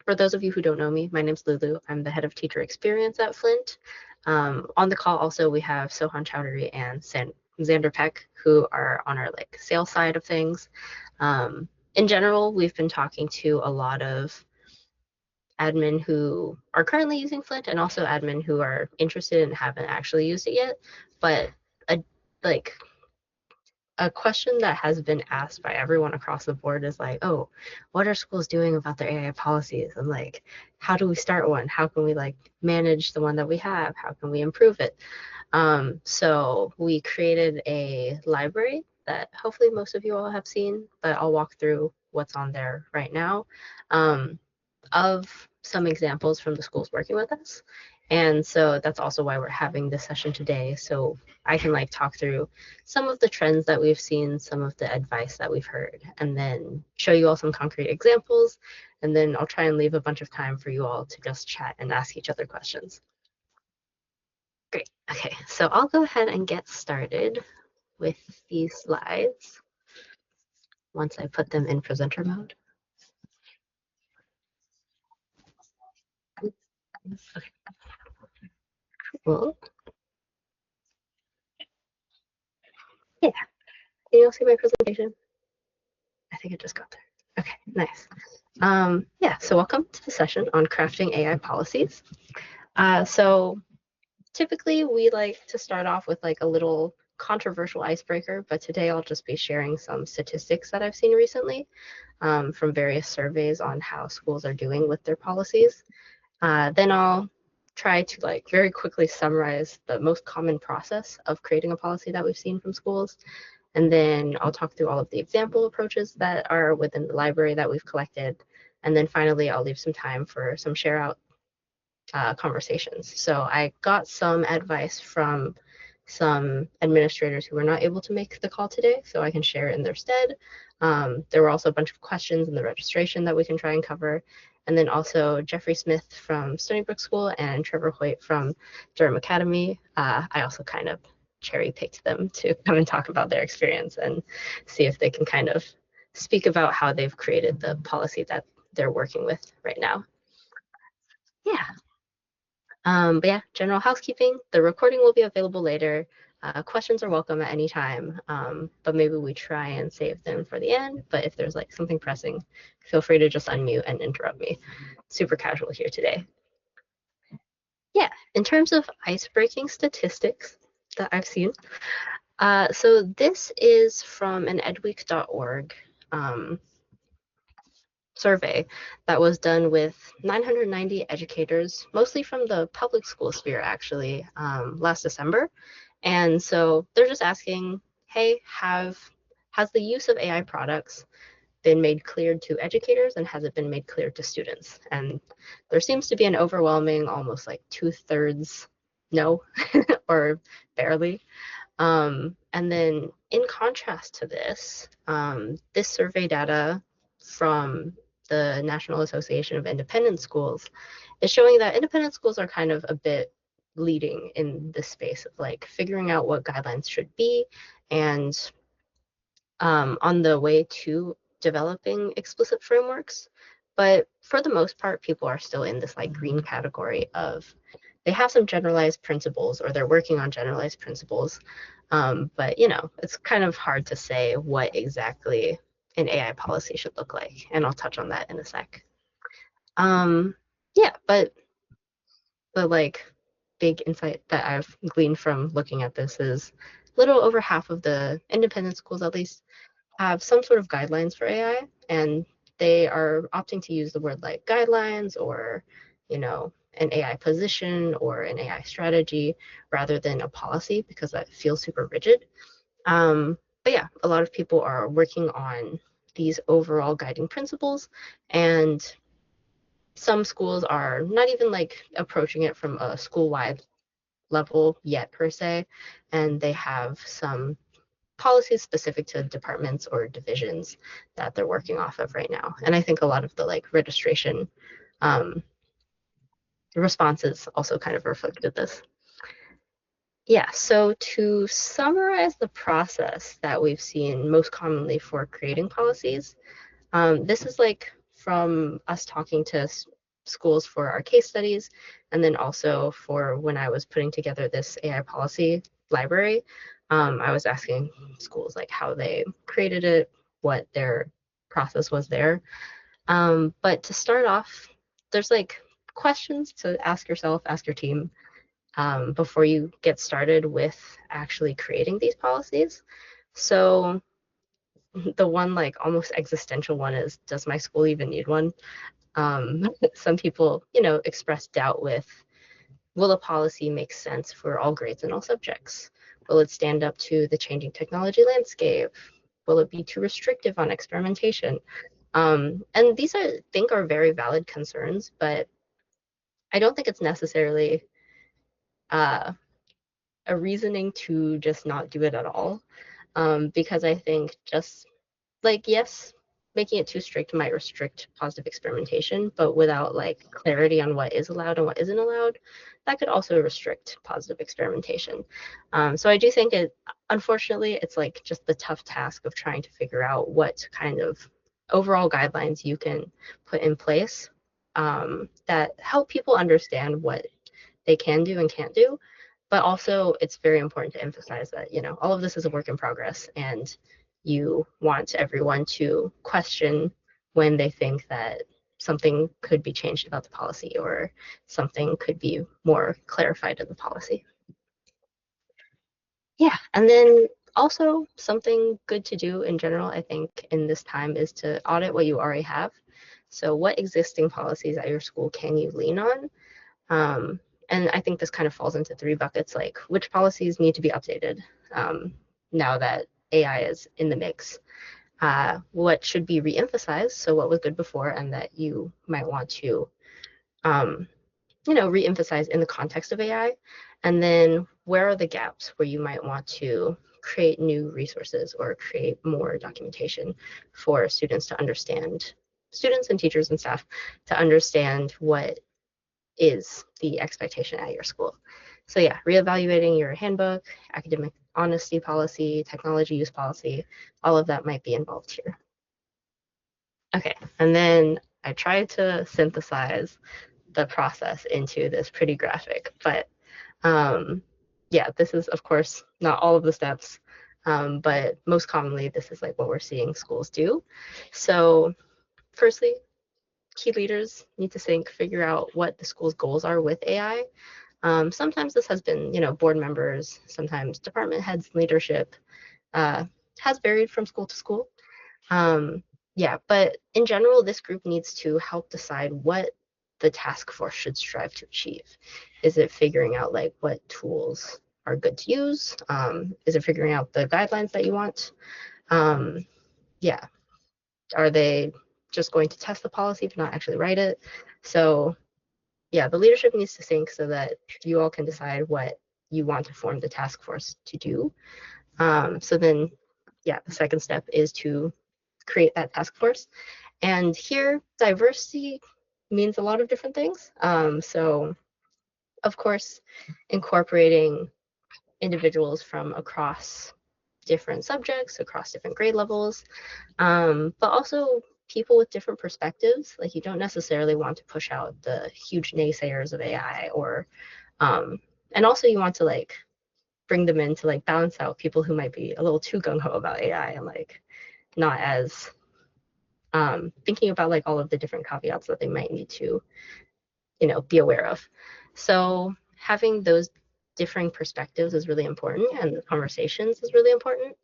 For those of you who don't know me, my name's Lulu. I'm the head of teacher experience at Flint. On the call also we have Sohan Chowdhury and Xander Peck, who are on our like sales side of things. In general, we've been talking to a lot of admin who are currently using Flint and also admin who are interested and haven't actually used it yet. But a like a question that has been asked by everyone across the board is like, oh, what are schools doing about their AI policies? And like, how do we start one? How can we like manage the one that we have? How can we improve it? So we created a library that hopefully most of you all have seen, but I'll walk through what's on there right now. Of some examples from the schools working with us. And so that's also why we're having this session today. So I can like talk through some of the trends that we've seen, some of the advice that we've heard, and then show you all some concrete examples. And then I'll try and leave a bunch of time for you all to just chat and ask each other questions. Great. Okay, so I'll go ahead and get started with these slides once I put them in presenter mode. Okay. Cool. Yeah. Can you all see my presentation? I think it just got there. Okay, nice. Yeah, so welcome to the session on crafting AI policies. So typically we like to start off with like a little controversial icebreaker, but today I'll just be sharing some statistics that I've seen recently from various surveys on how schools are doing with their policies. Then I'll try to like very quickly summarize the most common process of creating a policy that we've seen from schools. And then I'll talk through all of the example approaches that are within the library that we've collected. And then finally, I'll leave some time for some share out conversations. So I got some advice from some administrators who were not able to make the call today, so I can share it in their stead. There were also a bunch of questions in the registration that we can try and cover. And then also Jeffrey Smith from Stony Brook School and Trevor Hoyt from Durham Academy. I also kind of cherry picked them to come and talk about their experience and see if they can kind of speak about how they've created the policy that they're working with right now. Yeah. But yeah, general housekeeping. The recording will be available later. Questions are welcome at any time, but maybe we try and save them for the end. But if there's like something pressing, feel free to just unmute and interrupt me. Super casual here today. Yeah, in terms of ice-breaking statistics that I've seen, so this is from an edweek.org survey that was done with 990 educators, mostly from the public school sphere, actually, last December. And so they're just asking, hey, has the use of AI products been made clear to educators and has it been made clear to students? And there seems to be an overwhelming, almost like 2/3 no or barely. And then in contrast to this, this survey data from the National Association of Independent Schools is showing that independent schools are kind of a bit leading in this space of like figuring out what guidelines should be and on the way to developing explicit frameworks. But for the most part, people are still in this like green category of they have some generalized principles or they're working on generalized principles. But you know, it's kind of hard to say what exactly an AI policy should look like. And I'll touch on that in a sec. Yeah, but the like big insight that I've gleaned from looking at this is a little over half of the independent schools at least have some sort of guidelines for AI, and they are opting to use the word like guidelines or, you know, an AI position or an AI strategy rather than a policy because that feels super rigid. But yeah, a lot of people are working on these overall guiding principles, and some schools are not even like approaching it from a school-wide level yet per se, and they have some policies specific to departments or divisions that they're working off of right now. And I think a lot of the like registration responses also kind of reflected this. Yeah, so to summarize the process that we've seen most commonly for creating policies, this is like from us talking to schools for our case studies, and then also for when I was putting together this AI policy library, I was asking schools like how they created it, what their process was there. But to start off, there's like questions to ask yourself, ask your team before you get started with actually creating these policies. So the one like almost existential one is, does my school even need one? Some people, express doubt with, will a policy make sense for all grades and all subjects? Will it stand up to the changing technology landscape? Will it be too restrictive on experimentation? And these I think are very valid concerns, but I don't think it's necessarily uh, a reasoning to just not do it at all. Because I think just like, yes, making it too strict might restrict positive experimentation, but without like clarity on what is allowed and what isn't allowed, that could also restrict positive experimentation. So I do think unfortunately, it's like just the tough task of trying to figure out what kind of overall guidelines you can put in place that help people understand what they can do and can't do. But also, it's very important to emphasize that, all of this is a work in progress, and you want everyone to question when they think that something could be changed about the policy or something could be more clarified in the policy. Yeah, and then also something good to do in general, I think, in this time is to audit what you already have. So, what existing policies at your school can you lean on? Um, and I think this kind of falls into three buckets, like which policies need to be updated now that AI is in the mix, what should be reemphasized, so what was good before and that you might want to, um, reemphasize in the context of AI, and then where are the gaps where you might want to create new resources or create more documentation for students to understand, students and teachers and staff to understand what is the expectation at your school. So yeah, reevaluating your handbook, academic honesty policy, technology use policy, all of that might be involved here. Okay, and then I tried to synthesize the process into this pretty graphic, but yeah, this is of course not all of the steps, but most commonly this is like what we're seeing schools do. So firstly, key leaders need to figure out what the school's goals are with AI. Sometimes this has been, board members, sometimes department heads, leadership, uh, has varied from school to school. Yeah, but in general, this group needs to help decide what the task force should strive to achieve. Is it figuring out like what tools are good to use? Is it figuring out the guidelines that you want? Um, yeah, are they just going to test the policy to not actually write it? So yeah, the leadership needs to think so that you all can decide what you want to form the task force to do. So then, yeah, the second step is to create that task force. And here, diversity means a lot of different things. So, of course, incorporating individuals from across different subjects, across different grade levels, but also people with different perspectives. Like, you don't necessarily want to push out the huge naysayers of AI, or and also you want to like bring them in to like balance out people who might be a little too gung-ho about AI and like not as thinking about like all of the different caveats that they might need to, be aware of. So having those differing perspectives is really important, and the conversations is really important.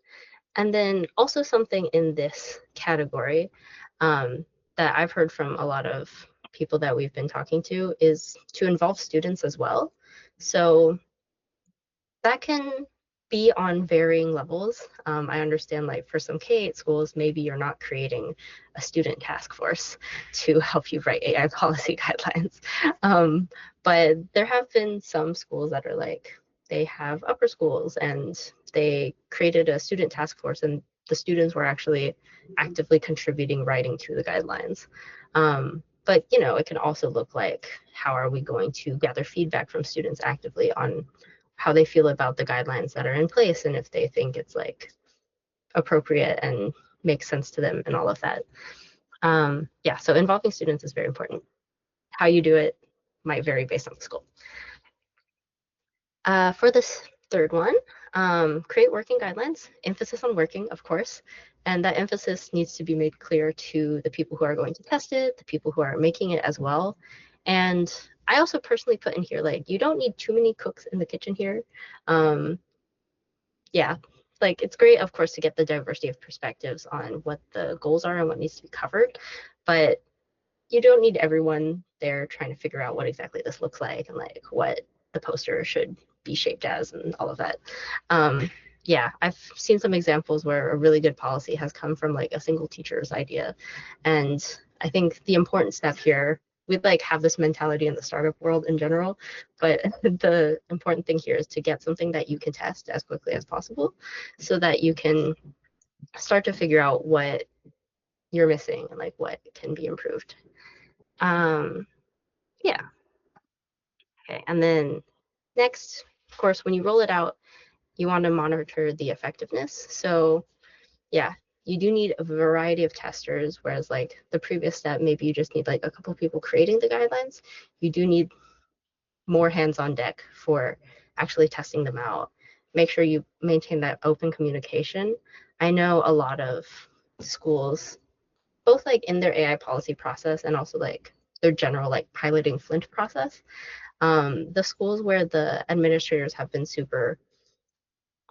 And then also something in this category that I've heard from a lot of people that we've been talking to is to involve students as well. So that can be on varying levels. I understand, like, for some K-8 schools, maybe you're not creating a student task force to help you write AI policy guidelines. But there have been some schools that are like, they have upper schools and they created a student task force, and the students were actually actively contributing writing to the guidelines. But it can also look like, how are we going to gather feedback from students actively on how they feel about the guidelines that are in place, and if they think it's like appropriate and makes sense to them and all of that. Yeah, so involving students is very important. How you do it might vary based on the school. For this third one, create working guidelines, emphasis on working, of course, and that emphasis needs to be made clear to the people who are going to test it, the people who are making it as well. And I also personally put in here, like, you don't need too many cooks in the kitchen here. Yeah, like it's great, of course, to get the diversity of perspectives on what the goals are and what needs to be covered, but you don't need everyone there trying to figure out what exactly this looks like and like what the poster should be shaped as and all of that. Um, yeah, I've seen some examples where a really good policy has come from like a single teacher's idea. And I think the important step here, we'd like have this mentality in the startup world in general, but the important thing here is to get something that you can test as quickly as possible so that you can start to figure out what you're missing and like what can be improved. Um, yeah. Okay. And then next, of course, when you roll it out, you want to monitor the effectiveness. So yeah, you do need a variety of testers, whereas like the previous step, maybe you just need like a couple people creating the guidelines. You do need more hands on deck for actually testing them out. Make sure you maintain that open communication. I know a lot of schools, both like in their AI policy process and also like their general like piloting Flint process, the schools where the administrators have been super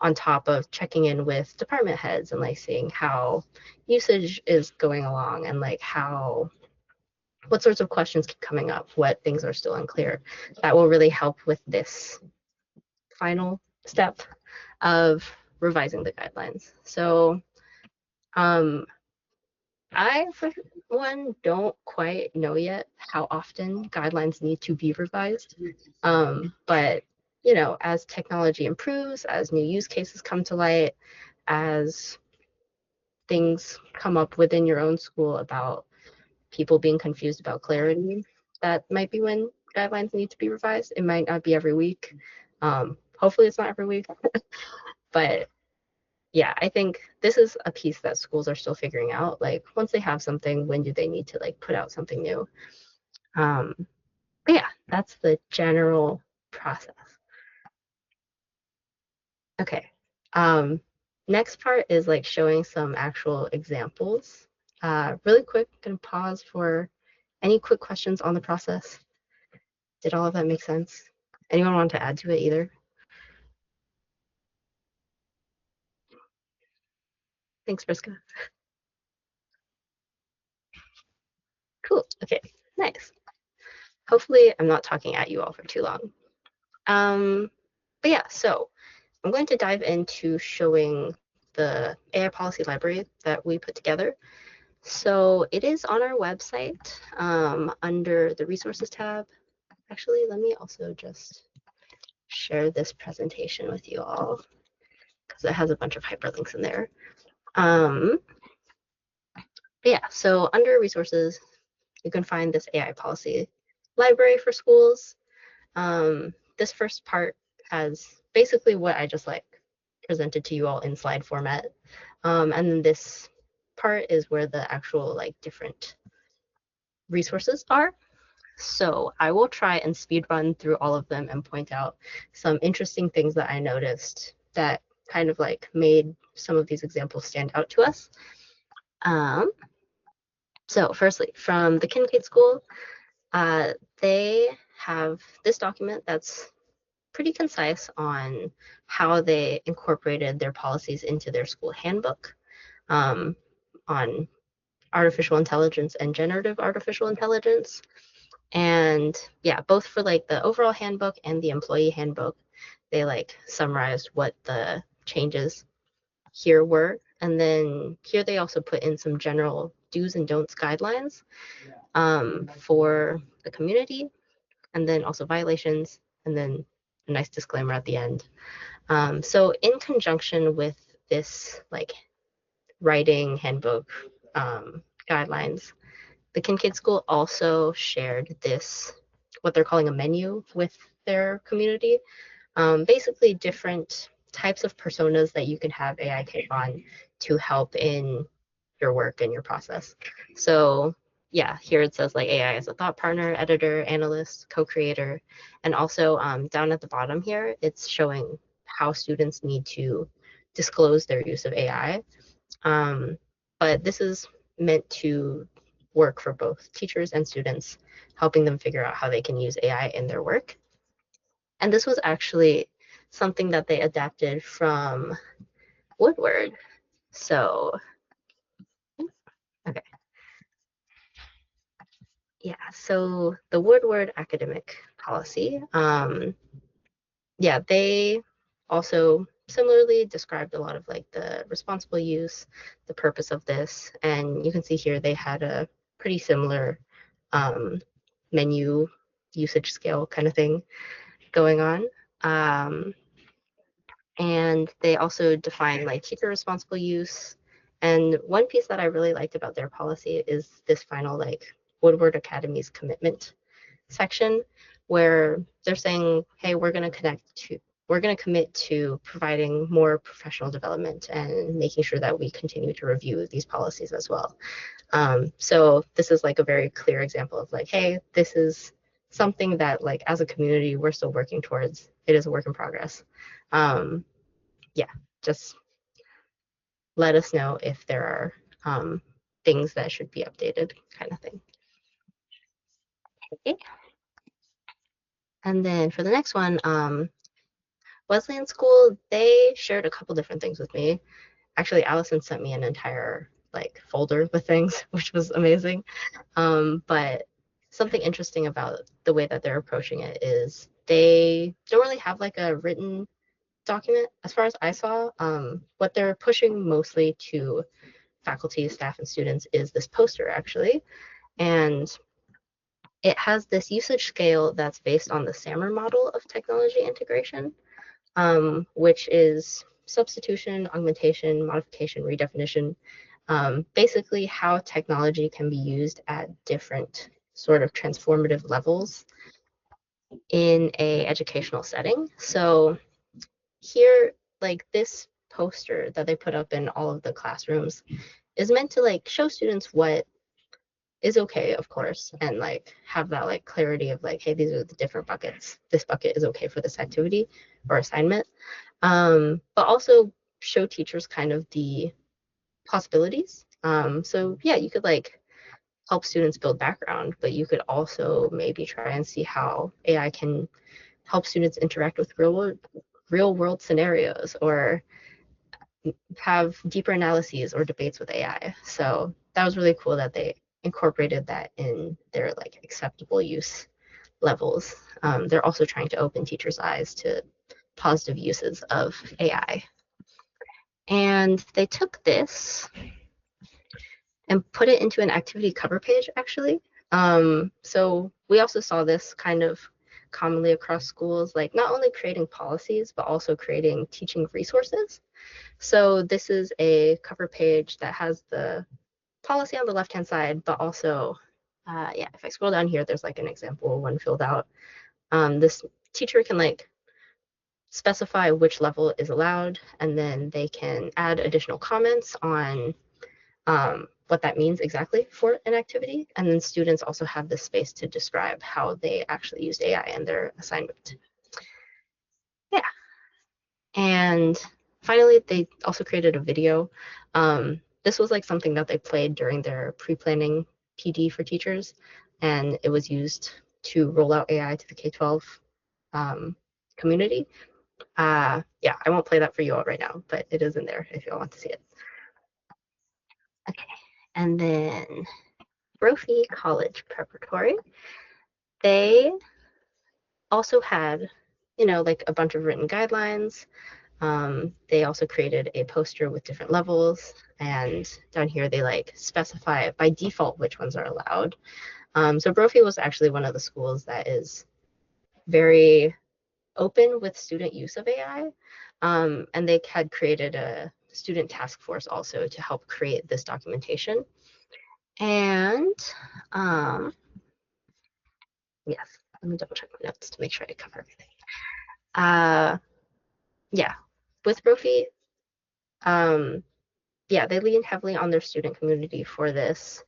on top of checking in with department heads and like seeing how usage is going along and like how what sorts of questions keep coming up, what things are still unclear. That will really help with this final step of revising the guidelines. So um, I, for one, don't quite know yet how often guidelines need to be revised. But, you know, as technology improves, as new use cases come to light, as things come up within your own school about people being confused about clarity, that might be when guidelines need to be revised. It might not be every week. Hopefully, it's not every week. But yeah, I think this is a piece that schools are still figuring out. Like once they have something, when do they need to like put out something new? Um, but yeah, that's the general process. Okay. Um, Next part is like showing some actual examples. Really quick, gonna pause for any quick questions on the process. Did all of that make sense? Anyone want to add to it either? Thanks, Briska. Cool. Okay, nice. Hopefully, I'm not talking at you all for too long. But yeah, so I'm going to dive into showing the AI policy library that we put together. So it is on our website under the resources tab. Actually, let me also just share this presentation with you all because it has a bunch of hyperlinks in there. But yeah, so under resources, you can find this AI policy library for schools. This first part has basically what I just like presented to you all in slide format. And then this part is where the actual like different resources are. So I will try and speed run through all of them and point out some interesting things that I noticed that kind of like made some of these examples stand out to us. So firstly, from the Kincaid School, they have this document that's pretty concise on how they incorporated their policies into their school handbook on artificial intelligence and generative artificial intelligence. And yeah, both for like the overall handbook and the employee handbook, they like summarized what the changes here were. And then here they also put in some general do's and don'ts guidelines for the community, and then also violations, and then a nice disclaimer at the end. So in conjunction with this like writing handbook guidelines, the Kincaid School also shared this, what they're calling a menu with their community. Basically different types of personas that you can have AI take on to help in your work and your process. So yeah, here it says like AI as a thought partner, editor, analyst, co-creator, and also down at the bottom here, it's showing how students need to disclose their use of AI. But this is meant to work for both teachers and students, helping them figure out how they can use AI in their work. And this was actually something that they adapted from Woodward. So, okay. Yeah, so the Woodward academic policy, yeah, they also similarly described a lot of like the responsible use, the purpose of this, and you can see here they had a pretty similar um, menu usage scale kind of thing going on. Um, and they also define like teacher responsible use. And one piece that I really liked about their policy is this final like Woodward Academy's commitment section where they're saying, hey, we're going to commit to providing more professional development and making sure that we continue to review these policies as well. So this is like a very clear example of like, hey, this is something that like as a community we're still working towards. It is a work in progress. Yeah, just let us know if there are things that should be updated, kind of thing. Okay. And then for the next one, Wesleyan School, they shared a couple different things with me. Actually, Allison sent me an entire like folder with things, which was amazing. But something interesting about the way that they're approaching it is they don't really have like a written document as far as I saw. What they're pushing mostly to faculty, staff, and students is this poster actually. And it has this usage scale that's based on the SAMR model of technology integration, which is substitution, augmentation, modification, redefinition, basically how technology can be used at different sort of transformative levels in a educational setting. So here, like this poster that they put up in all of the classrooms is meant to like show students what is okay, of course, and like have that like clarity of like, hey, these are the different buckets. This bucket is okay for this activity or assignment. But also show teachers kind of the possibilities. So yeah, you could like help students build background, but you could also maybe try and see how AI can help students interact with real world scenarios or have deeper analyses or debates with AI. So that was really cool that they incorporated that in their like acceptable use levels. They're also trying to open teachers' eyes to positive uses of AI. And they took this and put it into an activity cover page, actually. So we also saw this kind of commonly across schools, like not only creating policies, but also creating teaching resources. So this is a cover page that has the policy on the left-hand side, but also, yeah, if I scroll down here, there's like an example one filled out. This teacher can like specify which level is allowed, and then they can add additional comments on what that means exactly for an activity. And then students also have the space to describe how they actually used AI in their assignment. Yeah. And finally, they also created a video. This was like something that they played during their pre-planning PD for teachers, and it was used to roll out AI to the K-12 community. Yeah, I won't play that for you all right now, but it is in there if you all want to see it. Okay, and then Brophy College Preparatory, they also had, you know, like a bunch of written guidelines. They also created a poster with different levels, and down here they like specify by default which ones are allowed. So Brophy was actually one of the schools that is very open with student use of AI, and they had created a student task force also to help create this documentation. And yes, let me double check my notes to make sure I cover everything. Yeah, with Brophy, um, yeah, they leaned heavily on their student community for this.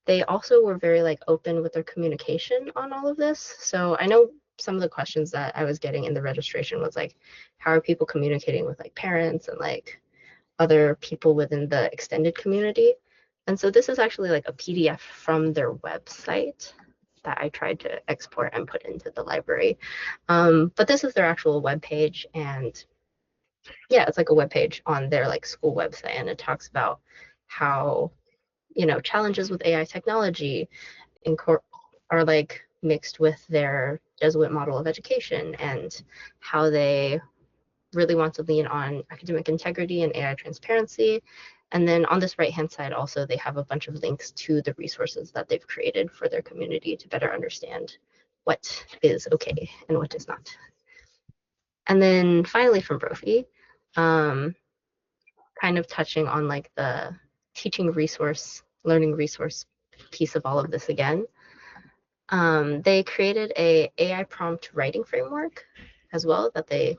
They also were very like open with their communication on all of this. So I know some of the questions that I was getting in the registration was like, how are people communicating with like parents and like other people within the extended community? And so this is actually like a PDF from their website that I tried to export and put into the library. But this is their actual web page, and yeah, it's like a web page on their like school website, and it talks about how, you know, challenges with AI technology are like mixed with their Jesuit model of education, and how they really want to lean on academic integrity and AI transparency. And then on this right hand side also, they have a bunch of links to the resources that they've created for their community to better understand what is okay and what is not. And then finally from Brophy, um, kind of touching on like the teaching resource, learning resource piece of all of this again. They created a AI prompt writing framework as well that they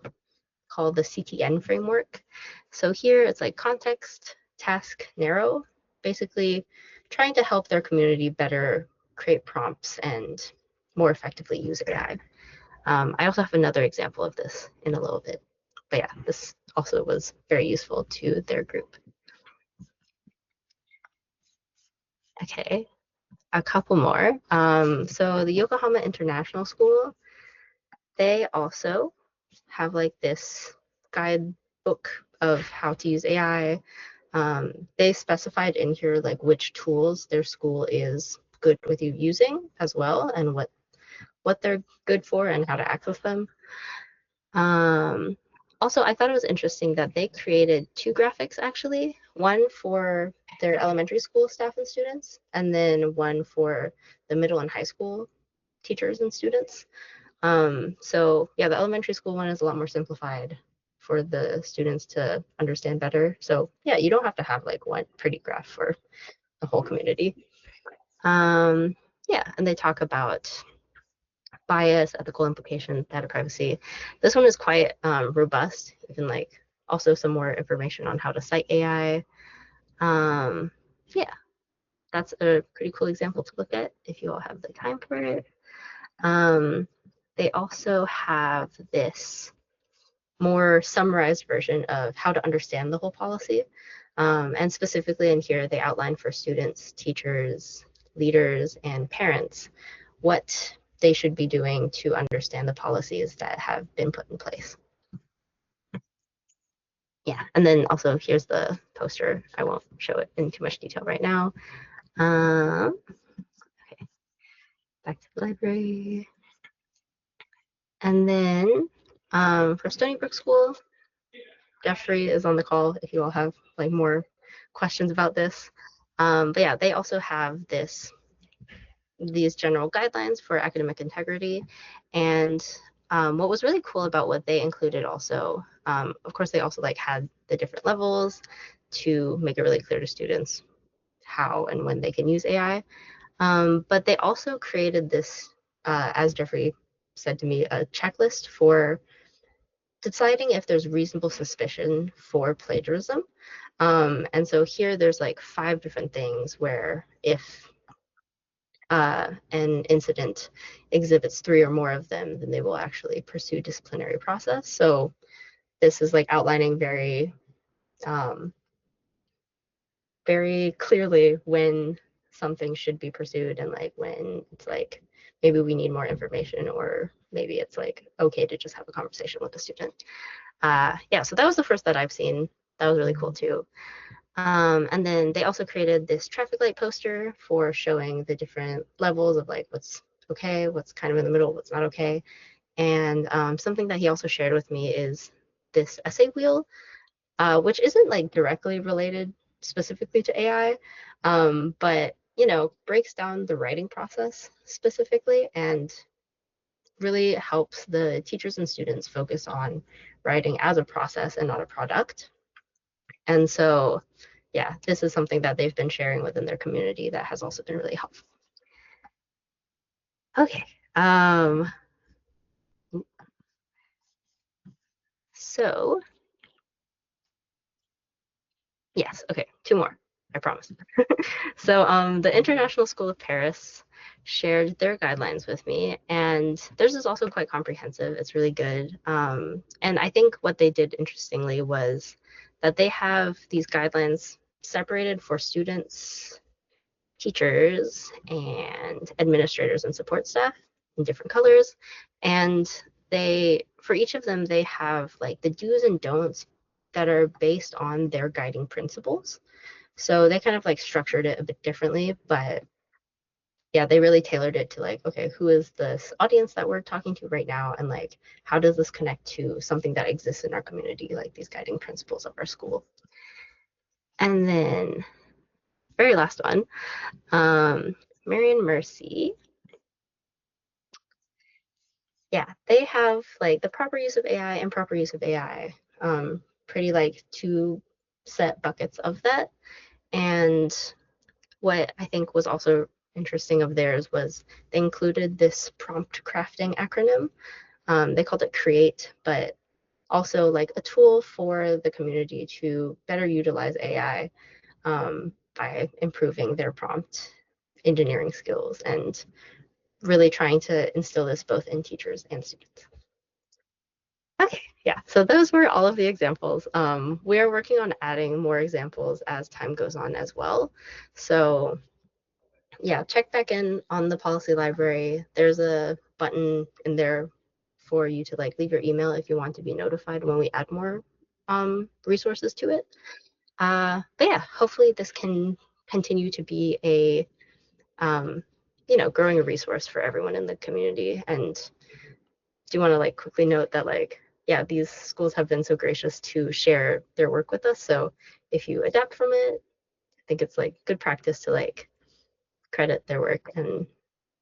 call the CTN framework. So here it's like context, task, narrow, basically trying to help their community better create prompts and more effectively use AI. I also have another example of this in a little bit. But yeah, this also was very useful to their group. Okay, a couple more. So the Yokohama International School, they also have like this guidebook of how to use AI. They specified in here like which tools their school is good with you using as well, and what they're good for and how to access them. Um, Also, I thought it was interesting that they created two graphics actually, one for their elementary school staff and students, and then one for the middle and high school teachers and students. So yeah, the elementary school one is a lot more simplified for the students to understand better. So yeah, you don't have to have like one pretty graph for the whole community. Um, yeah, and they talk about bias, ethical implications, data privacy. This one is quite robust, even like also some more information on how to cite AI. Yeah, that's a pretty cool example to look at if you all have the time for it. Um, they also have this more summarized version of how to understand the whole policy. And specifically in here, they outline for students, teachers, leaders, and parents what they should be doing to understand the policies that have been put in place. Yeah, and then also here's the poster. I won't show it in too much detail right now. Okay, back to the library. And then for Stony Brook School, Jeffrey is on the call if you all have like more questions about this. But yeah, they also have these general guidelines for academic integrity. And what was really cool about what they included also, of course, they also like had the different levels to make it really clear to students how and when they can use AI. But they also created this, as Jeffrey said to me, a checklist for deciding if there's reasonable suspicion for plagiarism. And so here there's like 5 different things where if an incident exhibits 3 or more of them, then they will actually pursue disciplinary process. So this is like outlining um, very clearly when something should be pursued and like when it's like maybe we need more information, or maybe it's like okay to just have a conversation with the student. Yeah, so that was the first that I've seen. That was really cool too. And then they also created this traffic light poster for showing the different levels of like what's okay, what's kind of in the middle, what's not okay. And something that he also shared with me is this essay wheel, which isn't like directly related specifically to AI, but you know, breaks down the writing process specifically and really helps the teachers and students focus on writing as a process and not a product. And so, yeah, this is something that they've been sharing within their community that has also been really helpful. Okay. So Yes, okay, two more, I promise. So the International School of Paris shared their guidelines with me, and theirs is also quite comprehensive. It's really good. And I think what they did interestingly was that they have these guidelines separated for students, teachers, and administrators and support staff in different colors. And for each of them, they have like the do's and don'ts that are based on their guiding principles. So they kind of like structured it a bit differently, but yeah, they really tailored it to like, okay, who is this audience that we're talking to right now? And like, how does this connect to something that exists in our community, like these guiding principles of our school? And then, very last one, Marion Mercy. Yeah, they have like the proper use of AI and proper use of AI, pretty like two set buckets of that. And what I think was also interesting of theirs was they included this prompt crafting acronym. They called it CREATE, but also like a tool for the community to better utilize AI by improving their prompt engineering skills and really trying to instill this both in teachers and students. Okay, yeah, so those were all of the examples. We are working on adding more examples as time goes on as well. So yeah, check back in on the policy library. There's a button in there for you to like leave your email if you want to be notified when we add more resources to it. But yeah, hopefully this can continue to be a growing a resource for everyone in the community. And do want to like quickly note that like yeah, these schools have been so gracious to share their work with us. So if you adapt from it, I think it's like good practice to like credit their work and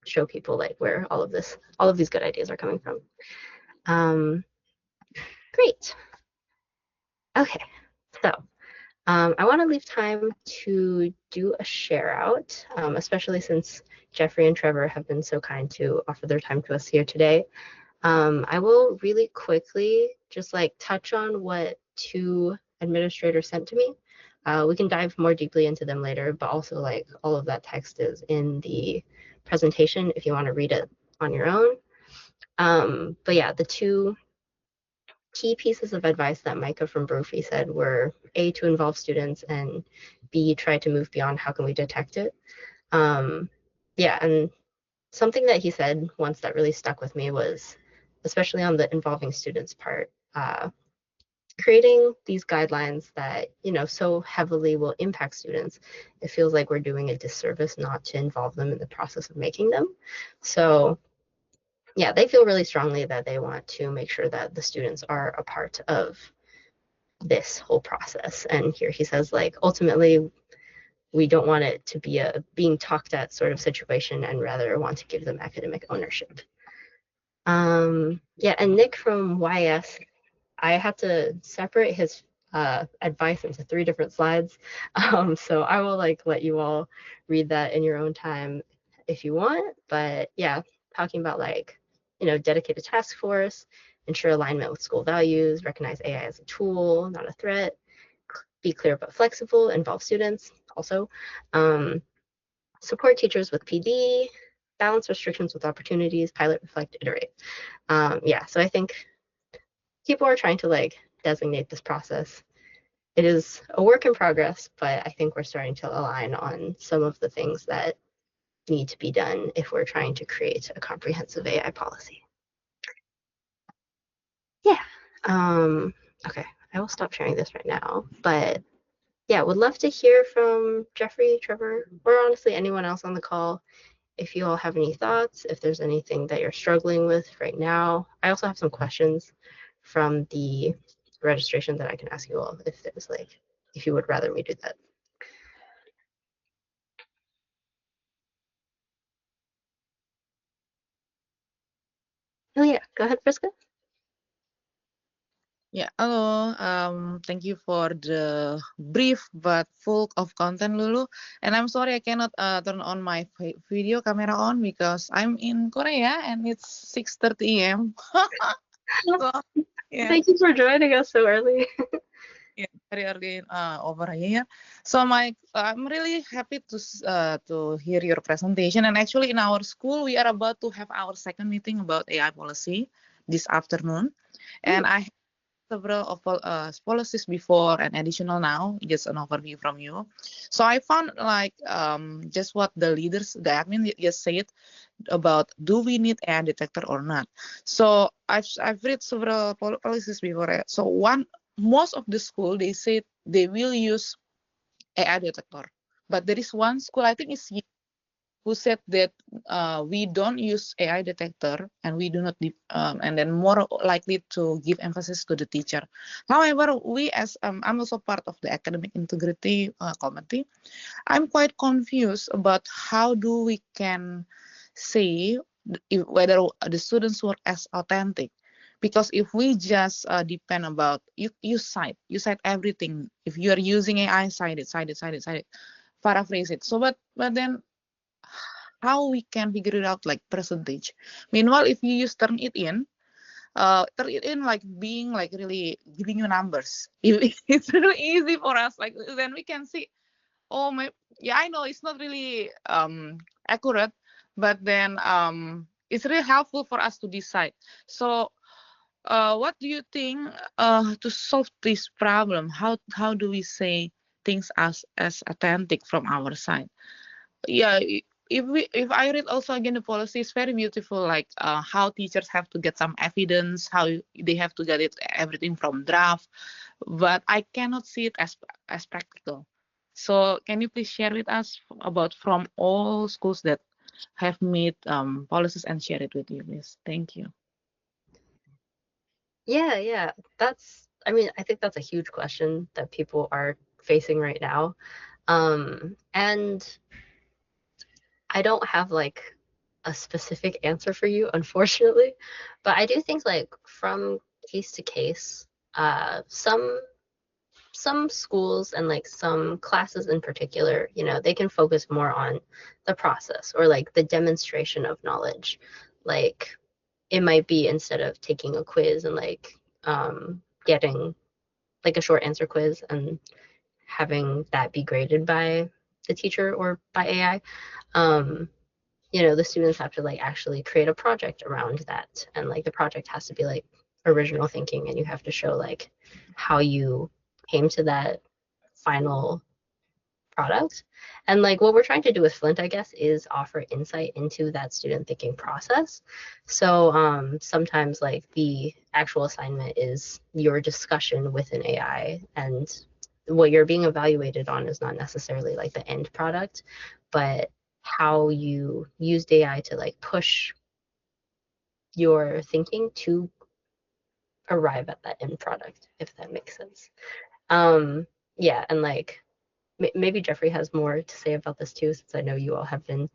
show people like where all of these good ideas are coming from. Um, Great. Okay, so I want to leave time to do a share out, especially since Jeffrey and Trevor have been so kind to offer their time to us here today. I will really quickly just like touch on what two administrators sent to me. We can dive more deeply into them later, but also like all of that text is in the presentation if you want to read it on your own. But yeah, the two key pieces of advice that Micah from Brophy said were A, to involve students, and B, try to move beyond how can we detect it. Yeah, and something that he said once that really stuck with me was, especially on the involving students part, creating these guidelines that so heavily will impact students, it feels like we're doing a disservice not to involve them in the process of making them. So yeah, they feel really strongly that they want to make sure that the students are a part of this whole process. And here he says, like, ultimately, we don't want it to be a being talked at sort of situation and rather want to give them academic ownership. Yeah, and Nick from YS, I had to separate his advice into 3 different slides. So I will like let you all read that in your own time if you want. But yeah, talking about like, dedicated task force, ensure alignment with school values, recognize AI as a tool, not a threat, be clear but flexible, involve students also, support teachers with PD, balance restrictions with opportunities, pilot, reflect, iterate. Yeah, so I think people are trying to like designate this process. It is a work in progress, but I think we're starting to align on some of the things that need to be done if we're trying to create a comprehensive AI policy. Yeah. Okay, I will stop sharing this right now, but yeah, would love to hear from Jeffrey, Trevor, or honestly anyone else on the call. If you all have any thoughts, if there's anything that you're struggling with right now. I also have some questions from the registration that I can ask you all if there's like, if you would rather me do that. Oh yeah, go ahead, Friska. Yeah, hello. Thank you for the brief but full of content, Lulu. And I'm sorry I cannot turn on my video camera on because I'm in Korea and it's 6:30 a.m. So, yeah. Thank you for joining us so early. Yeah, very early over a year. So I'm really happy to hear your presentation. And actually, in our school, we are about to have our second meeting about AI policy this afternoon. And Ooh. I have several of policies before and additional now. Just an overview from you. So I found like just what the leaders, the admin just said about do we need AI detector or not. So I've read several policies before. So most of the school they said they will use AI detector, but there is one school I think is who said that we don't use AI detector and we do not and then more likely to give emphasis to the teacher. However, we as I'm also part of the academic integrity committee. I'm quite confused about how do we can say whether the students work as authentic. Because if we just depend about you cite everything. If you are using AI, cite it, paraphrase it. So, but then how we can figure it out like percentage. Meanwhile, if you use turn it in like being like really giving you numbers. It's really easy for us. Like then we can see. Oh my, yeah, I know it's not really accurate, but then it's really helpful for us to decide. So, what do you think to solve this problem? How do we say things as authentic from our side? Yeah, if I read also again the policy is very beautiful, like how teachers have to get some evidence, how they have to get it everything from draft, but I cannot see it as practical. So can you please share with us about from all schools that have made policies and share it with you, please? Thank you. Yeah, yeah. I mean, I think that's a huge question that people are facing right now. And I don't have like a specific answer for you, unfortunately. But I do think like from case to case, some schools and like some classes in particular, they can focus more on the process or like the demonstration of knowledge. Like it might be instead of taking a quiz and like getting like a short answer quiz and having that be graded by the teacher or by AI, um, the students have to like actually create a project around that. And like the project has to be like original thinking and you have to show like how you came to that final product. And like what we're trying to do with Flint, I guess, is offer insight into that student thinking process. So sometimes like the actual assignment is your discussion with an AI, and what you're being evaluated on is not necessarily like the end product, but how you used AI to like push your thinking to arrive at that end product, if that makes sense. Um, yeah, and like maybe Jeffrey has more to say about this too, since I know you all have been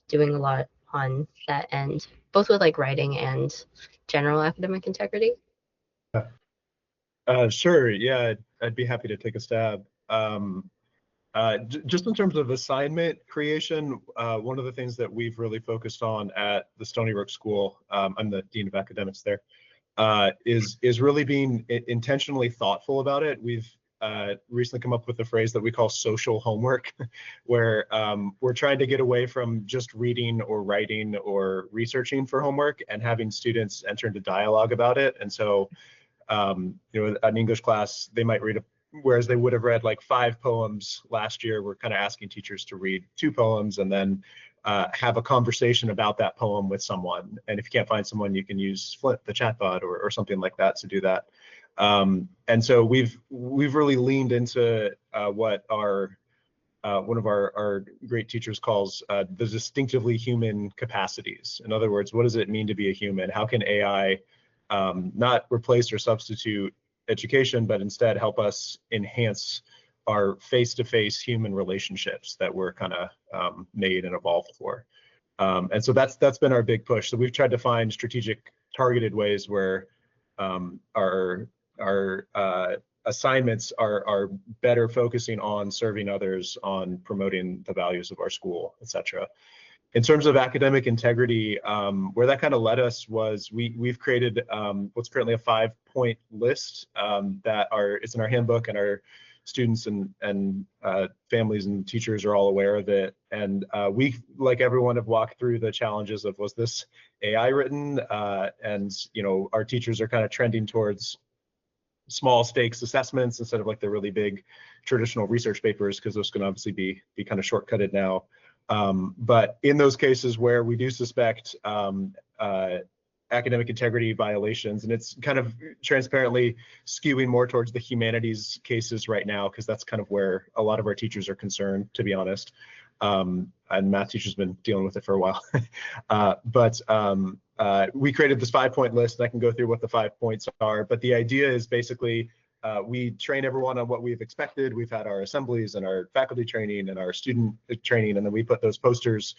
doing a lot on that end, both with like writing and general academic integrity. Sure. Yeah, I'd be happy to take a stab. Just in terms of assignment creation, one of the things that we've really focused on at the Stony Brook School, I'm the Dean of Academics there, is really being intentionally thoughtful about it. We've recently come up with a phrase that we call social homework, where we're trying to get away from just reading or writing or researching for homework and having students enter into dialogue about it. And so an English class, they might read whereas they would have read like 5 poems last year, we're kind of asking teachers to read 2 poems and then have a conversation about that poem with someone. And if you can't find someone, you can use Flint, the chatbot, or something like that to do that. And so we've really leaned into what one of our great teachers calls the distinctively human capacities. In other words, what does it mean to be a human? How can AI not replace or substitute education, but instead help us enhance our face-to-face human relationships that we're kind of made and evolved for. And so that's been our big push. So we've tried to find strategic, targeted ways where our assignments are better focusing on serving others, on promoting the values of our school, et cetera. In terms of academic integrity, where that kind of led us was we've created what's currently a 5-point list that it's in our handbook, and our students and families and teachers are all aware of it. And we, like everyone, have walked through the challenges of, was this AI written? And our teachers are kind of trending towards small stakes assessments instead of like the really big traditional research papers, because those can obviously be kind of shortcutted now. But in those cases where we do suspect academic integrity violations, and it's kind of transparently skewing more towards the humanities cases right now, because that's kind of where a lot of our teachers are concerned, to be honest. And math teachers been dealing with it for a while. But we created this 5-point list, and I can go through what the 5 points are. But the idea is basically we train everyone on what we've expected. We've had our assemblies and our faculty training and our student training, and then we put those posters.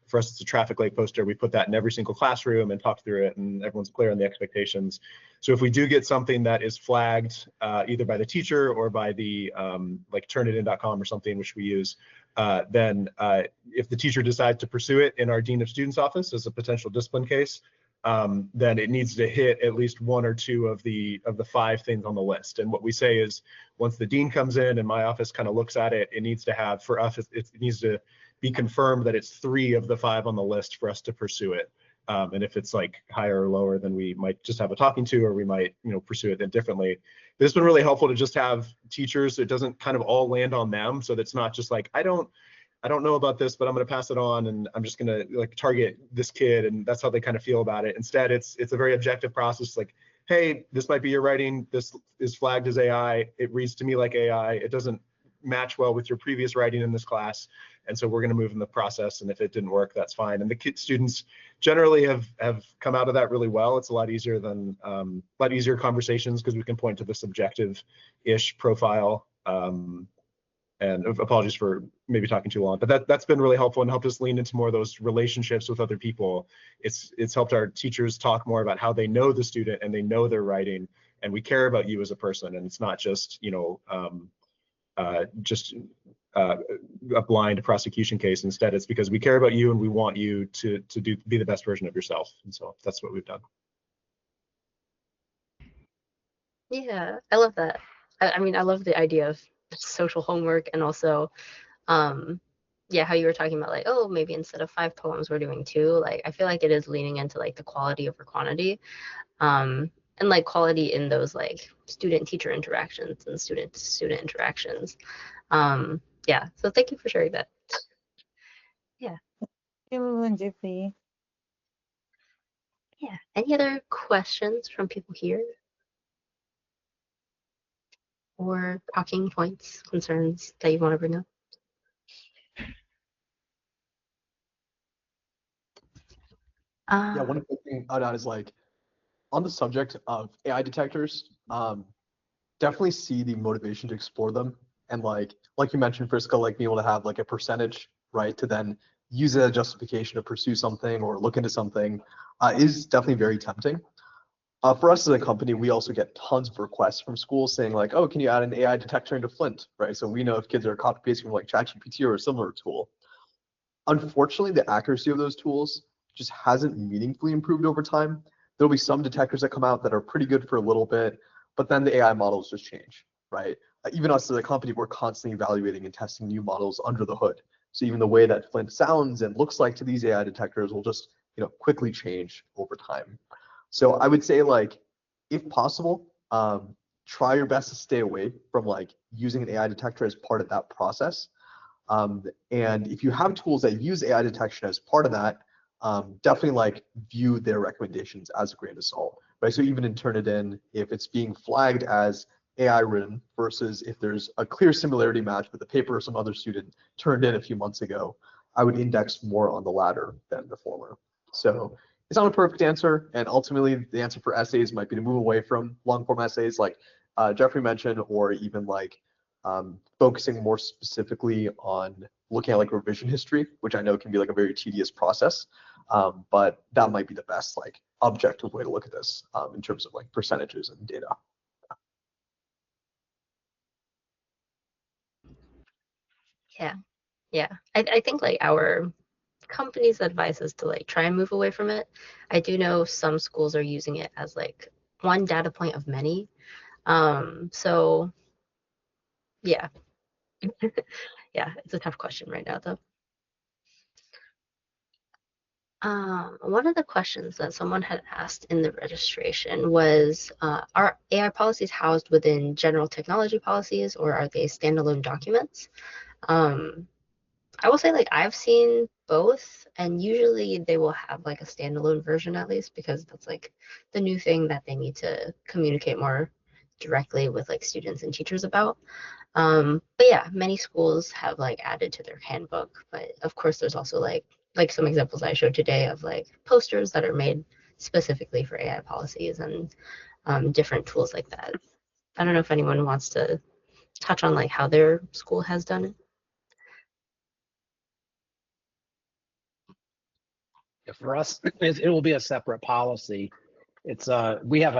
For us, it's a traffic light poster. We put that in every single classroom and talk through it, and everyone's clear on the expectations. So if we do get something that is flagged either by the teacher or by the like turnitin.com or something, which we use, then if the teacher decides to pursue it in our Dean of Students office as a potential discipline case, then it needs to hit at least 1 or 2 of the 5 things on the list. And what we say is, once the dean comes in and my office kind of looks at it, it needs to have, for us, it needs to be confirmed that it's 3 of the 5 on the list for us to pursue it. And if it's like higher or lower, then we might just have a talking to, or we might pursue it differently. But it's been really helpful to just have teachers, so it doesn't kind of all land on them. So that's not just like, I don't know about this, but I'm going to pass it on, and I'm just going to like target this kid, and that's how they kind of feel about it. Instead, it's a very objective process. Like, hey, this might be your writing. This is flagged as AI. It reads to me like AI. It doesn't match well with your previous writing in this class, and so we're going to move in the process. And if it didn't work, that's fine. And the students generally have come out of that really well. It's a lot easier than conversations, because we can point to the subjective-ish profile. And apologies for maybe talking too long, but that's been really helpful and helped us lean into more of those relationships with other people. It's helped our teachers talk more about how they know the student and they know their writing, and we care about you as a person. And it's not just a blind prosecution case. Instead, it's because we care about you and we want you to be the best version of yourself. And so that's what we've done. Yeah, I love that. I mean, I love the idea of social homework, and also yeah, how you were talking about like, oh, maybe instead of 5 poems we're doing 2. Like, I feel like it is leaning into like the quality over quantity, and like quality in those like student teacher interactions and student student interactions. Yeah, so thank you for sharing that. Yeah. Thank you, Jeffrey. Yeah, any other questions from people here, or talking points, concerns that you want to bring up? Yeah, one quick thing I'd add is like, on the subject of AI detectors, definitely see the motivation to explore them. And like you mentioned, Frisco, like being able to have like a percentage, right, to then use it as justification to pursue something or look into something is definitely very tempting. For us as a company, we also get tons of requests from schools saying like, oh, can you add an AI detector into Flint, right? So we know if kids are copy pasting from like ChatGPT or a similar tool. Unfortunately, the accuracy of those tools just hasn't meaningfully improved over time. There'll be some detectors that come out that are pretty good for a little bit, but then the AI models just change, right? Even us as a company, we're constantly evaluating and testing new models under the hood. So even the way that Flint sounds and looks like to these AI detectors will just quickly change over time. So I would say, like, if possible, try your best to stay away from like using an AI detector as part of that process. And if you have tools that use AI detection as part of that, definitely like view their recommendations as a grain of salt, right? So even in Turnitin, if it's being flagged as AI written versus if there's a clear similarity match with the paper some other student turned in a few months ago, I would index more on the latter than the former. So it's not a perfect answer, and ultimately the answer for essays might be to move away from long form essays like Jeffrey mentioned, or even like focusing more specifically on looking at like revision history, which I know can be like a very tedious process, but that might be the best like objective way to look at this in terms of like percentages and data. Yeah, yeah. I think like our company's advice is to like try and move away from it. I do know some schools are using it as like one data point of many. So yeah, yeah, it's a tough question right now though. One of the questions that someone had asked in the registration was, are AI policies housed within general technology policies or are they standalone documents? Um, I will say like I've seen both, and usually they will have like a standalone version at least because that's like the new thing that they need to communicate more directly with like students and teachers about. But yeah, many schools have like added to their handbook, but of course there's also like some examples I showed today of like posters that are made specifically for AI policies and different tools like that. I don't know if anyone wants to touch on like how their school has done it. For us, it will be a separate policy. It's we have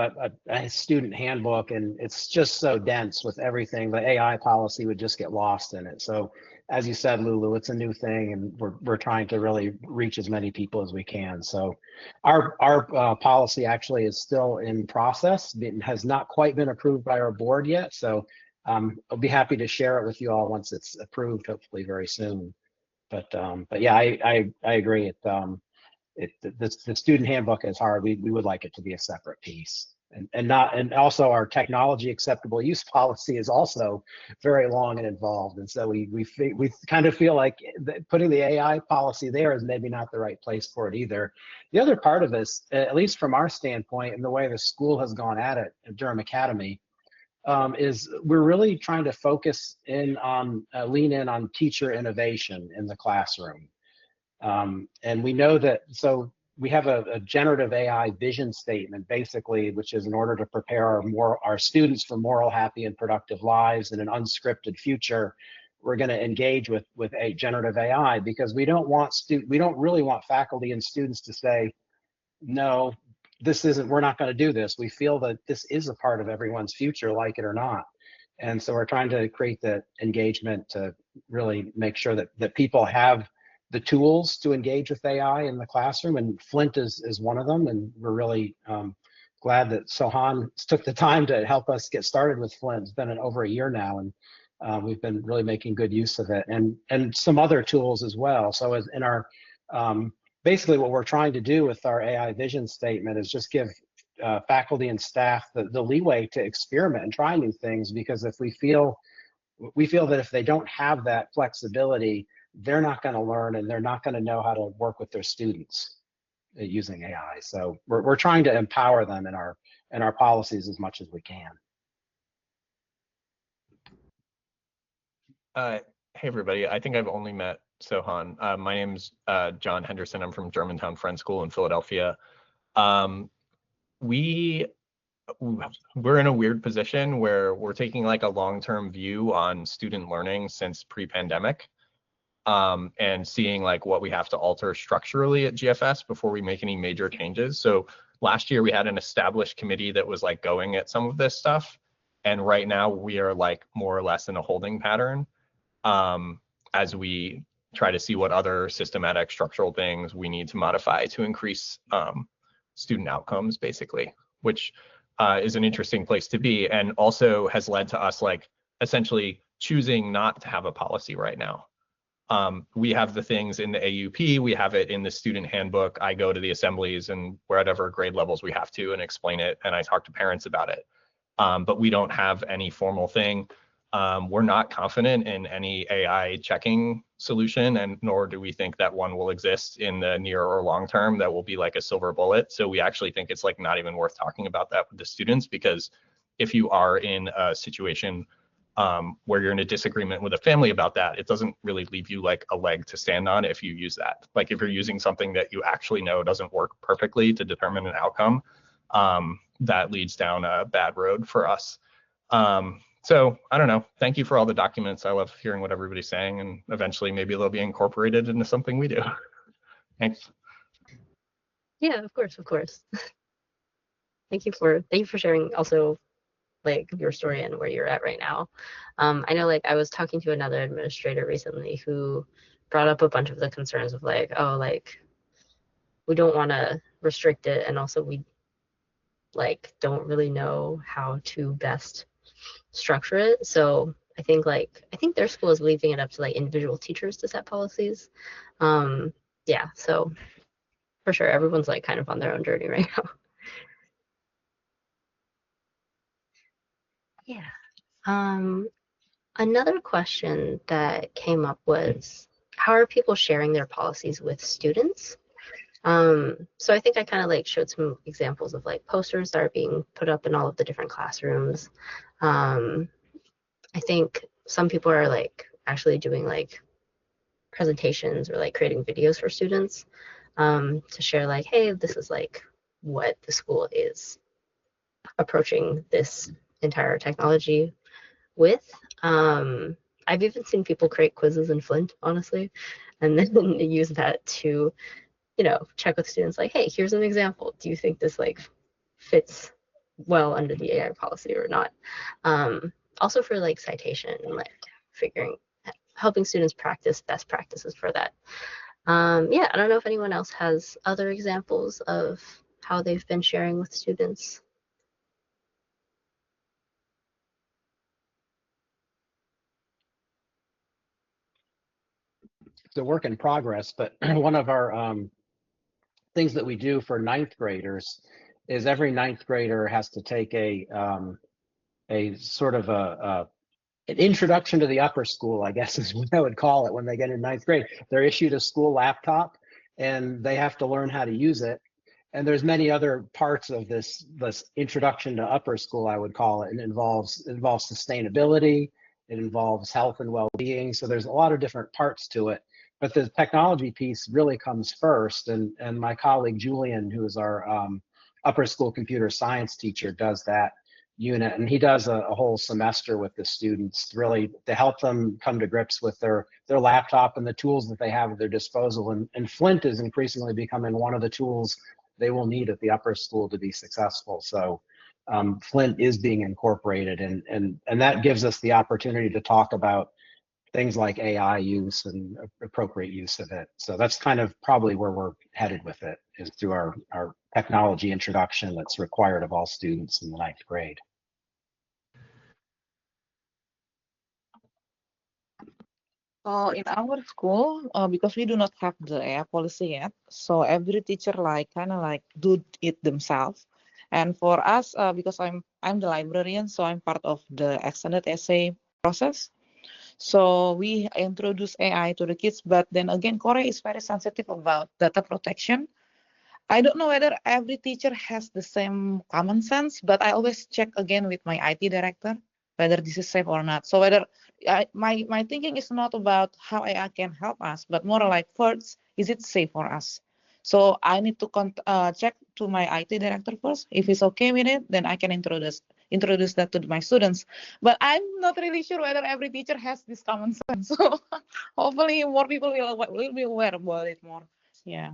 a student handbook, and it's just so dense with everything. The AI policy would just get lost in it. So, as you said, Lulu, it's a new thing, and we're trying to really reach as many people as we can. So, our policy actually is still in process. It has not quite been approved by our board yet. So, I'll be happy to share it with you all once it's approved, hopefully very soon. But yeah, I agree. The student handbook is hard. We would like it to be a separate piece, and also our technology acceptable use policy is also very long and involved, and so we kind of feel like putting the AI policy there is maybe not the right place for it either. The other part of this, at least from our standpoint, and the way the school has gone at it at Durham Academy, is we're really trying to focus in on lean in on teacher innovation in the classroom. And we know that, so we have a generative AI vision statement, basically, which is in order to prepare our students for moral, happy, and productive lives in an unscripted future. We're going to engage with a generative AI because we don't really want faculty and students to say, no, we're not going to do this. We feel that this is a part of everyone's future, like it or not. And so we're trying to create the engagement to really make sure that people have the tools to engage with AI in the classroom. And Flint is one of them. And we're really glad that Sohan took the time to help us get started with Flint. It's been over a year now, and we've been really making good use of it, and some other tools as well. So as in our basically what we're trying to do with our AI vision statement is just give faculty and staff the leeway to experiment and try new things, because if we feel that if they don't have that flexibility, they're not going to learn and they're not going to know how to work with their students using AI. So we're trying to empower them in our policies as much as we can. Hey everybody, I think I've only met Sohan. My name's John Henderson. I'm from Germantown Friends School in Philadelphia. We're in a weird position where we're taking like a long-term view on student learning since pre-pandemic, and seeing like what we have to alter structurally at GFS before we make any major changes. So last year we had an established committee that was like going at some of this stuff, and right now we are like more or less in a holding pattern. As we try to see what other systematic structural things we need to modify to increase student outcomes, basically, which is an interesting place to be, and also has led to us like essentially choosing not to have a policy right now. We have the things in the AUP, we have it in the student handbook. I go to the assemblies and whatever grade levels we have to and explain it, and I talk to parents about it. But we don't have any formal thing. We're not confident in any AI checking solution, and nor do we think that one will exist in the near or long term that will be like a silver bullet. So we actually think it's like not even worth talking about that with the students, because if you are in a situation where you're in a disagreement with a family about that, it doesn't really leave you like a leg to stand on if you use that. Like if you're using something that you actually know doesn't work perfectly to determine an outcome, that leads down a bad road for us. So I don't know. Thank you for all the documents. I love hearing what everybody's saying, and eventually maybe they'll be incorporated into something we do. Thanks. Yeah, of course, of course. Thank you for sharing also like your story and where you're at right now. I know like I was talking to another administrator recently who brought up a bunch of the concerns of like, oh, like we don't want to restrict it, and also we like don't really know how to best structure it. So I think their school is leaving it up to like individual teachers to set policies. Yeah, so for sure everyone's like kind of on their own journey right now. Yeah. Another question that came up was, how are people sharing their policies with students? So I think I kind of like showed some examples of like posters that are being put up in all of the different classrooms. Um, I think some people are like actually doing like presentations or like creating videos for students to share like, hey, this is like what the school is approaching this entire technology with. I've even seen people create quizzes in Flint, honestly, and then use that to, check with students like, hey, here's an example. Do you think this like fits well under the AI policy or not? Also for like citation and like helping students practice best practices for that. Yeah, I don't know if anyone else has other examples of how they've been sharing with students. It's a work in progress, but one of our things that we do for ninth graders is every ninth grader has to take a sort of an introduction to the upper school, I guess is what I would call it when they get in ninth grade. They're issued a school laptop and they have to learn how to use it. And there's many other parts of this introduction to upper school, I would call it. It involves sustainability, it involves health and well-being. So there's a lot of different parts to it. But the technology piece really comes first. And my colleague Julian, who is our upper school computer science teacher, does that unit, and he does a whole semester with the students really to help them come to grips with their laptop and the tools that they have at their disposal. And Flint is increasingly becoming one of the tools they will need at the upper school to be successful. So Flint is being incorporated, and that gives us the opportunity to talk about things like AI use and appropriate use of it. So that's kind of probably where we're headed with it, is through our technology introduction that's required of all students in the ninth grade. In our school, because we do not have the AI policy yet, so every teacher like kind of like do it themselves. And for us, because I'm the librarian, so I'm part of the extended essay process. So we introduce AI to the kids, but then again, Korea is very sensitive about data protection. I don't know whether every teacher has the same common sense, but I always check again with my IT director whether this is safe or not. So whether my thinking is not about how AI can help us, but more like first, is it safe for us? So I need to check to my IT director first. If he's okay with it, then I can introduce that to my students. But I'm not really sure whether every teacher has this common sense. So hopefully more people will be aware about it more. Yeah.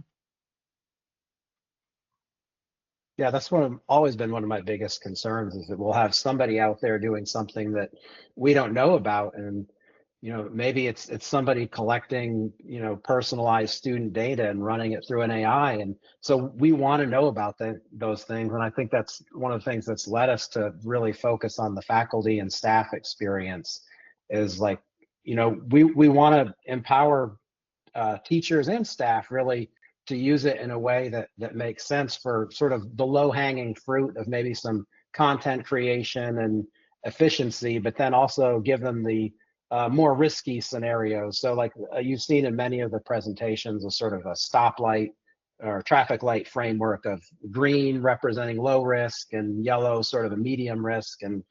Yeah, that's always been one of my biggest concerns, is that we'll have somebody out there doing something that we don't know about, and maybe it's somebody collecting personalized student data and running it through an AI, and so we want to know about those things. And I think that's one of the things that's led us to really focus on the faculty and staff experience, is like we want to empower teachers and staff really to use it in a way that makes sense for sort of the low-hanging fruit of maybe some content creation and efficiency, but then also give them the more risky scenarios. So like you've seen in many of the presentations, a sort of a stoplight or traffic light framework of green representing low risk and yellow sort of a medium risk, and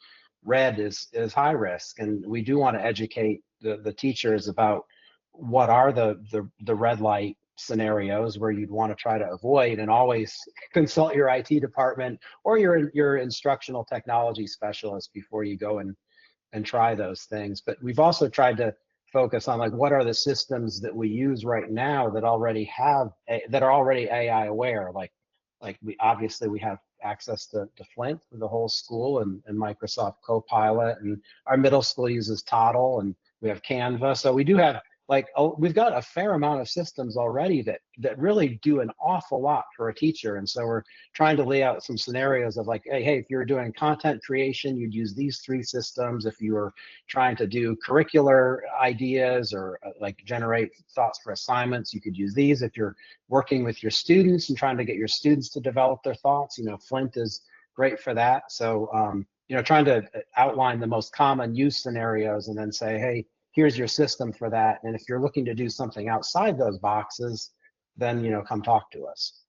red is high risk. And we do want to educate the teachers about what are the red light scenarios where you'd want to try to avoid, and always consult your IT department or your instructional technology specialist before you go and try those things. But we've also tried to focus on like, what are the systems that we use right now that are already AI aware, like we have access to Flint for the whole school, and Microsoft Copilot, and our middle school uses Toddle, and we have Canva. So we do have like, oh, we've got a fair amount of systems already that really do an awful lot for a teacher. And so we're trying to lay out some scenarios of like, hey, if you're doing content creation, you'd use these 3 systems. If you were trying to do curricular ideas or like generate thoughts for assignments, you could use these. If you're working with your students and trying to get your students to develop their thoughts, Flint is great for that. So, trying to outline the most common use scenarios and then say, hey, here's your system for that. And if you're looking to do something outside those boxes, then, come talk to us.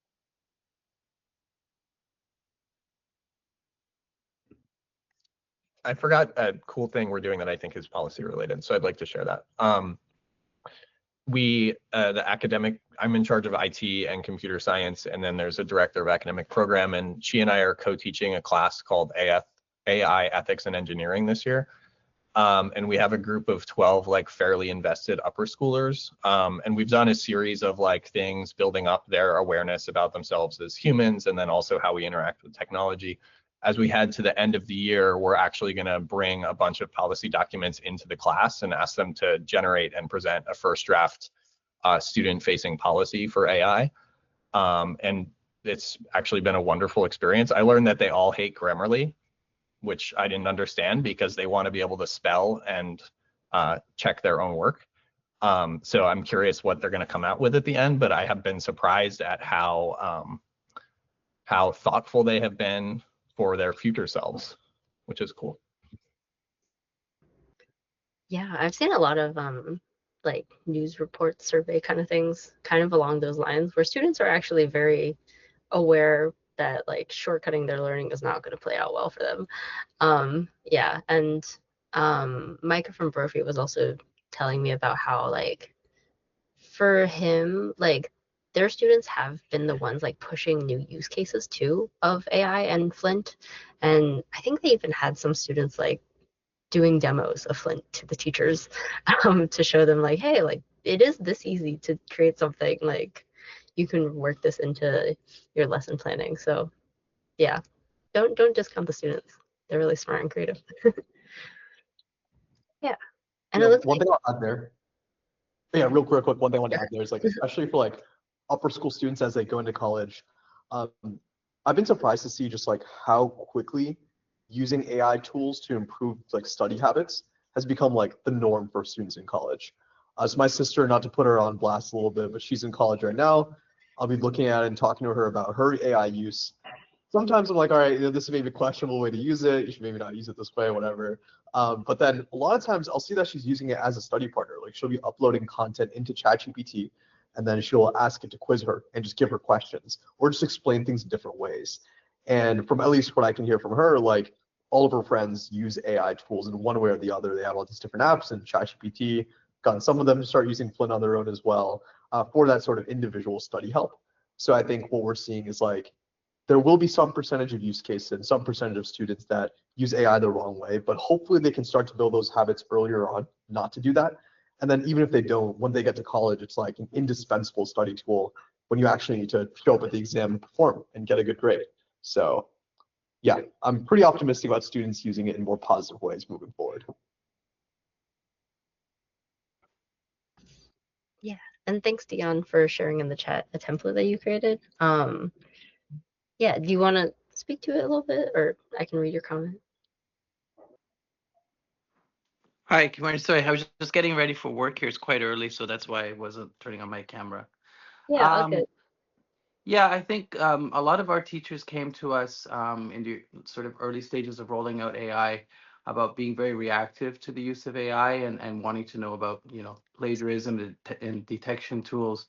I forgot a cool thing we're doing that I think is policy related, so I'd like to share that. The academic, I'm in charge of IT and computer science, and then there's a director of academic program, and she and I are co-teaching a class called AI Ethics and Engineering this year. And we have a group of 12 like fairly invested upper schoolers. And we've done a series of like things building up their awareness about themselves as humans, and then also how we interact with technology. As we head to the end of the year, we're actually going to bring a bunch of policy documents into the class and ask them to generate and present a first draft student-facing policy for AI. And it's actually been a wonderful experience. I learned that they all hate Grammarly, which I didn't understand because they want to be able to spell and check their own work. So I'm curious what they're going to come out with at the end, but I have been surprised at how thoughtful they have been for their future selves, which is cool. Yeah, I've seen a lot of like news reports, survey kind of things, kind of along those lines, where students are actually very aware that like shortcutting their learning is not going to play out well for them. Yeah, and Micah from Brophy was also telling me about how like for him, like their students have been the ones like pushing new use cases too of AI and Flint, and I think they even had some students like doing demos of Flint to the teachers to show them like, hey, like it is this easy to create something, like you can work this into your lesson planning. So yeah, don't discount the students. They're really smart and creative. Yeah. And it looks one like, thing I'll add there. Yeah, real quick, one thing I want to sure. add there is like, especially for like upper school students as they go into college, I've been surprised to see just like how quickly using AI tools to improve like study habits has become like the norm for students in college. So my sister, not to put her on blast a little bit, but she's in college right now. I'll be looking at it and talking to her about her AI use. Sometimes I'm like, all right, this is maybe a questionable way to use it. You should maybe not use it this way, whatever. But then a lot of times I'll see that she's using it as a study partner. Like she'll be uploading content into ChatGPT, and then she'll ask it to quiz her and just give her questions or just explain things in different ways. And from at least what I can hear from her, like all of her friends use AI tools in one way or the other. They have all these different apps and ChatGPT, gotten some of them to start using Flint on their own as well for that sort of individual study help. So I think what we're seeing is like there will be some percentage of use cases and some percentage of students that use AI the wrong way, but hopefully they can start to build those habits earlier on not to do that. And then even if they don't, when they get to college, it's like an indispensable study tool when you actually need to show up at the exam and perform and get a good grade. So yeah, I'm pretty optimistic about students using it in more positive ways moving forward. Yeah. And thanks, Dion, for sharing in the chat a template that you created. Yeah, do you want to speak to it a little bit, or I can read your comment? Hi, good morning. Sorry, I was just getting ready for work here. It's quite early, so that's why I wasn't turning on my camera. Yeah, okay. Yeah, I think a lot of our teachers came to us in the sort of early stages of rolling out AI about being very reactive to the use of AI and wanting to know about, plagiarism and detection tools,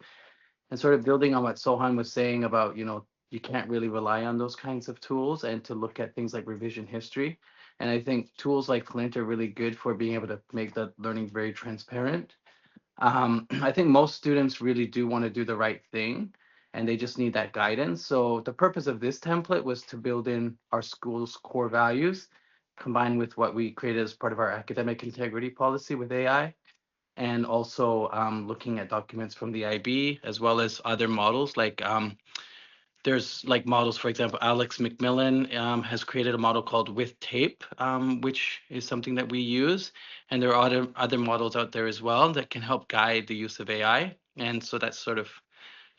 and sort of building on what Sohan was saying about, you can't really rely on those kinds of tools and to look at things like revision history. And I think tools like Flint are really good for being able to make that learning very transparent. I think most students really do want to do the right thing and they just need that guidance. So the purpose of this template was to build in our school's core values combined with what we created as part of our academic integrity policy with AI, and also looking at documents from the IB as well as other models like there's like models, for example, Alex McMillan has created a model called With Tape, which is something that we use. And there are other models out there as well that can help guide the use of AI. And so that's sort of,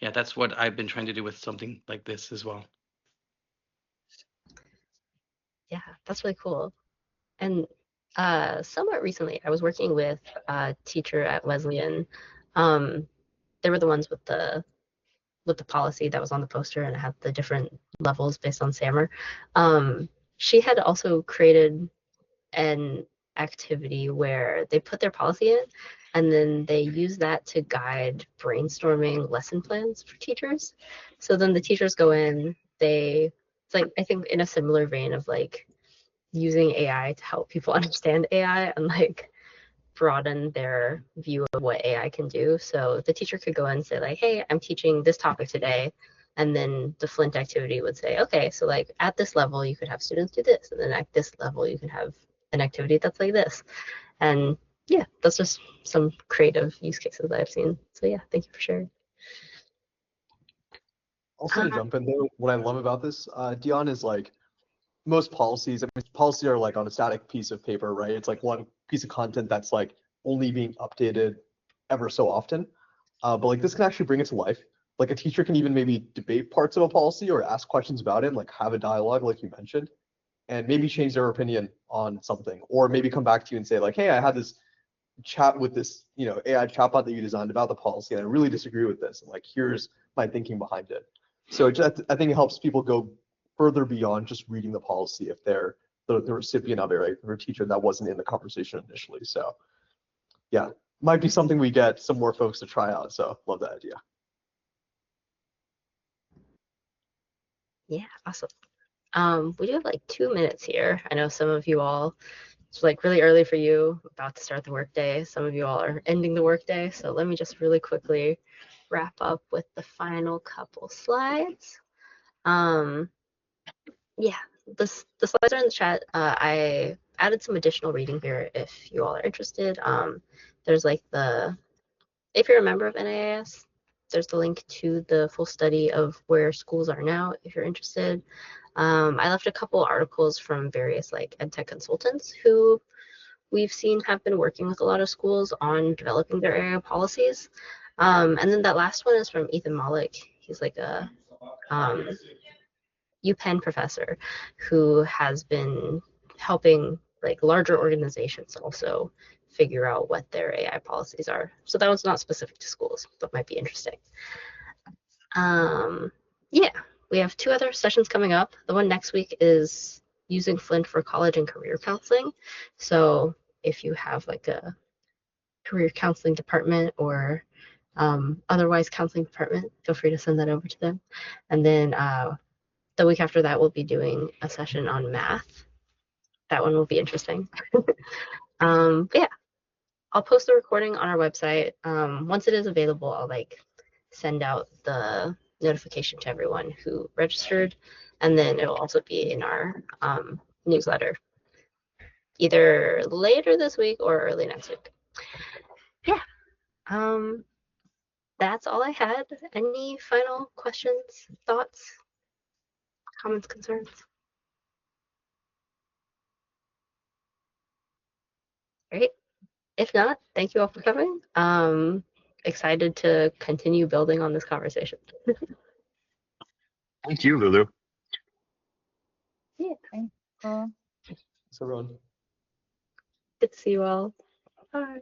yeah, that's what I've been trying to do with something like this as well. Yeah, that's really cool. And somewhat recently, I was working with a teacher at Wesleyan. They were the ones with the policy that was on the poster, and it had the different levels based on SAMR. She had also created an activity where they put their policy in, and then they use that to guide brainstorming lesson plans for teachers. So then the teachers go in, it's like, I think in a similar vein of like using AI to help people understand AI and like broaden their view of what AI can do. So the teacher could go in and say like, hey, I'm teaching this topic today. And then the Flint activity would say, okay, so like at this level, you could have students do this. And then at this level, you can have an activity that's like this. And yeah, that's just some creative use cases that I've seen. So yeah, thank you for sharing. Also to jump in there, what I love about this, Dion, is like most policies, I mean, policies are like on a static piece of paper, right? It's like one piece of content that's like only being updated ever so often. But like this can actually bring it to life. Like a teacher can even maybe debate parts of a policy or ask questions about it, like have a dialogue, like you mentioned, and maybe change their opinion on something, or maybe come back to you and say like, hey, I had this chat with this, AI chatbot that you designed about the policy, and I really disagree with this. And like, here's my thinking behind it. So I think it helps people go further beyond just reading the policy if they're the recipient of it, right? Or a teacher that wasn't in the conversation initially. So yeah, might be something we get some more folks to try out. So love that idea. Yeah, awesome. We do have like 2 minutes here. I know some of you all, it's like really early for you, about to start the workday. Some of you all are ending the workday. So let me just really quickly wrap up with the final couple slides. Yeah, the slides are in the chat. I added some additional reading here if you all are interested. There's like if you're a member of NAIS, there's the link to the full study of where schools are now if you're interested. I left a couple articles from various like EdTech consultants who we've seen have been working with a lot of schools on developing their area policies. And then that last one is from Ethan Malik. He's like a UPenn professor who has been helping like larger organizations also figure out what their AI policies are. So that one's not specific to schools, but might be interesting. Yeah, we have 2 other sessions coming up. The one next week is using Flint for college and career counseling. So if you have like a career counseling department or otherwise counseling department, feel free to send that over to them. And then the week after that, we'll be doing a session on math. That one will be interesting. But yeah, I'll post the recording on our website. Once it is available, I'll like send out the notification to everyone who registered, and then it'll also be in our newsletter either later this week or early next week. Yeah, that's all I had. Any final questions, thoughts, comments, concerns? Great. If not, thank you all for coming. Excited to continue building on this conversation. Thank you, Lulu. Yeah. Thanks, Thanks, everyone. Good to see you all. Bye.